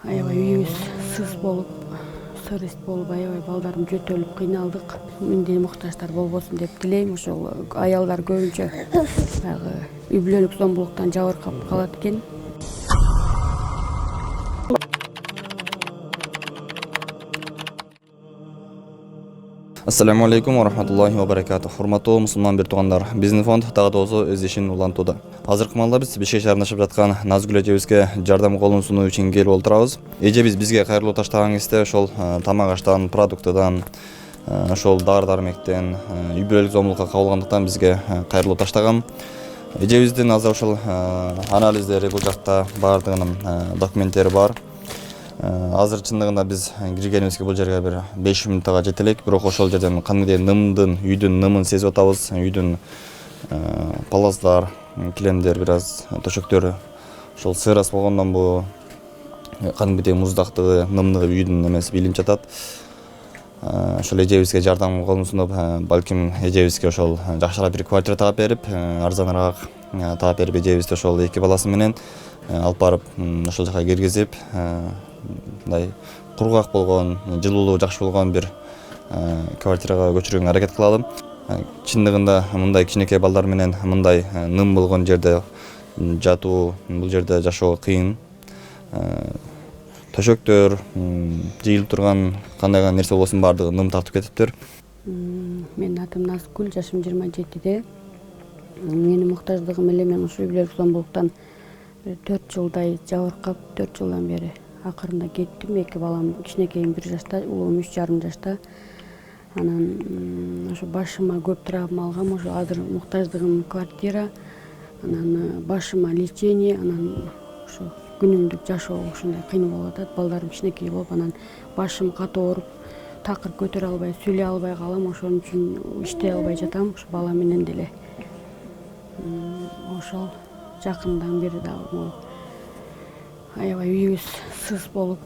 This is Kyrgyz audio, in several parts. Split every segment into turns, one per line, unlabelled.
Аябай үйүбүз сыз болуп, сырыст болуп, аябай балдарым жөтөлүп кыйналдык. Мендей муктаждар болбосун деп тилейм. Ошол аялдар көбүнчө баягы үй бүлөлүк зомбулуктан жабыркап калат экен.
Ассаламу алейкум ва рахматуллахи ва баракатух. Урматтуу мусулман бир туугандар, биздин фонд дагы да болсо өз ишин улантууда. Азыркы маалда биз Бишкек шаарында жашап жаткан Назгүл эжебизге жардам колун сунуу үчүн келип отурабыз. Эжебиз бизге кайрылуу таштаган кезде ошол тамак аштан, продуктыдан, ошол дары-дармектен, үй бүлөлүк зомбулукка кабылгандыктан бизге кайрылуу таштаган. Эжебиздин азыр ошол анализдери бул жакта баардыгынын документтери бар. Азыр чындыгында биз киргенибизге бул жерге бир 5 минуттага жете элек, бирок ошол жерден кандайдыр нымдын, үйдүн нымын сезип атабыз. Үйдүн палаздар, килемдер, бир аз төшөктөр ошол сыйрас болгондон бу кандайдыр муздактыгы, нымдыгы үйдүн эмеси билинип жатат. Ошол эжебизге жардам колун сунуп, балким эжебизге ошол жакшыраак бир квартира таап берип, арзаныраак таап берип, эжебизди ошол 2 баласы менен алып барып, ошол жака киргизип, мындай кургак болгон, жылуулугу жакшы болгон бир квартирага көчүрүүгө аракет кылалы. Чындыгында мындай кичинекей балдар менен мындай ным болгон жерде жатуу, бул жерде жашоо кыйын. Төшөктөр, жыйылып турган кандай нерсе болсун баардыгы ным тартып кетиптир.
Менин атым Назгүл, жашым 27-де. Менин муктаждыгым эле мен ушу үй бүлөлүк зомбулуктан 4 жылдай жабыркап, 4 жылдан бери акырында кеттим. 2 балам, кичинекейим 1 жашта, улуум 3,5 жашта. Анан ошо башыма көп травма алгам, ошо азыр муктаждыгым квартира, анан башыма лечение, анан ошо күнүмдүк жашоо ушундай кыйын болуп атат. Балдарым кичинекей болуп, анан башым катуу ооруп, такыр көтөрө албай, сүйлөй албай калам. Ошон үчүн иштей албай жатам, ушу бала менен деле. Ошол жакындан бери дагы аябай үйүбүз сыз болуп,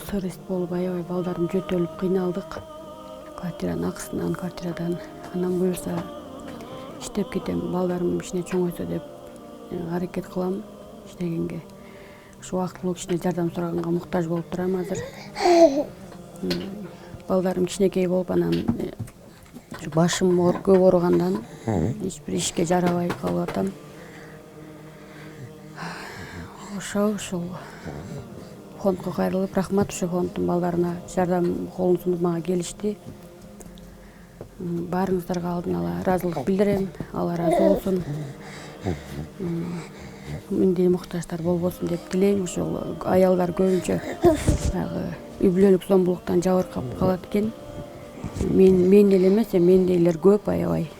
сырыст болуп, аябай балдарым жөтөлүп кыйналдык. Квартиранын акысынан, квартирадан. Анан буюрса иштеп кетем, балдарым кичине чоңойсо деп аракет кылам иштегенге. Ушу убактылуу кичине жардам сураганга муктаж болуп турам азыр. Балдарым кичинекей болуп, анан башым көп ооругандан эч бир ишке жарабай калып атам. Ошол фондко кайрылып, рахмат ушу фонддун балдарына жардам колун сунуп мага келишти. Баарыңыздарга алдын ала ыраазылык билдирем. Алла ыраазы болсун. Мендей муктаждар болбосун деп тилейм. Ошол аялдар көбүнчө баягы үй бүлөлүк зомбулуктан жабыркап калат экен. Мен эле эмес, мендейлер көп аябай.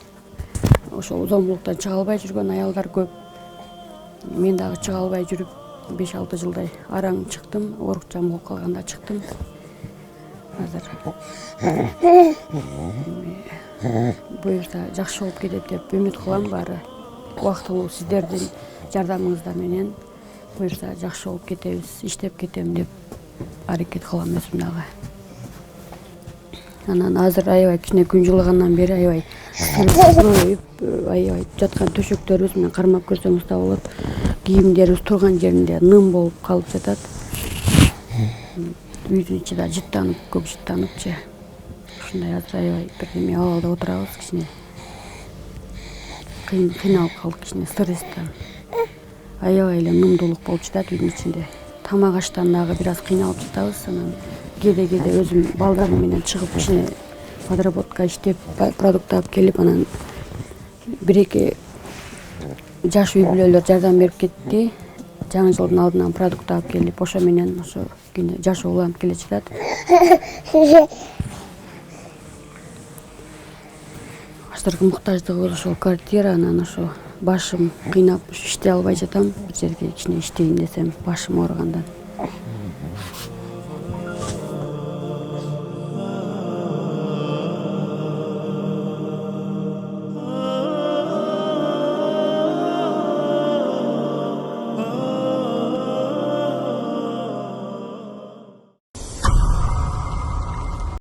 Ошол зомбулуктан чыга албай жүргөн аялдар көп. Мен дагы чыга албай жүрүп 5-6 жылдай араң чыктым, оорукчан болуп калганда чыктым. Азыр буюрса жакшы болуп кетет деп үмүт кылам. Баары убактылуу сиздердин жардамыңыздар менен буюрса жакшы болуп кетебиз, иштеп кетем деп аракет кылам өзүм дагы. Анан азыр аябай кичине күн жылыгандан бери аябай аябай жаткан төшөктөрүбүз менен кармап көрсөңүз да болот. Кийимдерибиз турган жеринде ным болуп калып жатат. Үйдүн ичи да жыттанып, көк жыттаныпчы. Ушундай азыр аябай бир неме абалда отурабыз, кичине кыйналып калдык, кичине стресстен. Аябай эле нымдуулук болуп жатат үйдүн ичинде. Тамак аштан дагы бир аз кыйналып жатабыз. Анан кээде өзүм балдарым менен чыгып кичине подработка иштеп, продукт алып келип, анан 1-2 жаш үй бүлөлөр жардам берип кетти. Жаңы жылдын алдынан продукт алып келип, ошо менен ошо жашоо уланып келе жатат. Азыркы муктаждыгыбыз ошол квартира, анан ошо башым кыйнап иштей албай жатам. Бир жерге кичине иштейин десем, башым ооругандан.